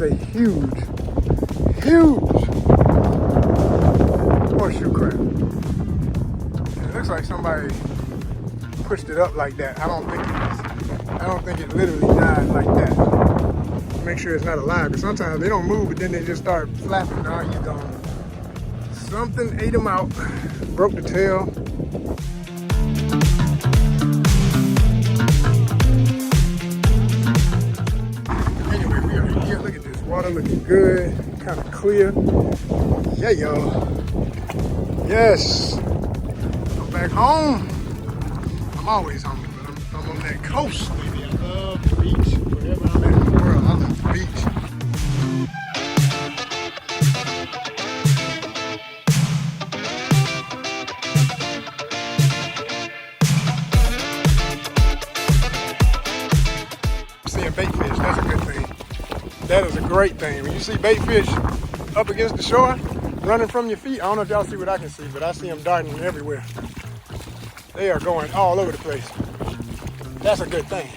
a huge, huge horseshoe crab. And it looks like somebody pushed it up like that. I don't think it literally died like that. Make sure it's not alive, because sometimes they don't move, but then they just start flapping. Now he's gone. Something ate him out, broke the tail. Anyway, we are here. Look at this water looking good, kind of clear. Yeah, y'all. Yes. I'm back home. I'm always home, but I'm on that coast, baby. I love the beach. Wherever I'm at in the world, I love the beach. Seeing bait fish, that's a good thing. That is a great thing. When you see bait fish up against the shore, running from your feet, I don't know if y'all see what I can see, but I see them darting everywhere. They are going all over the place. That's a good thing.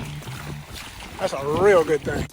That's a real good thing.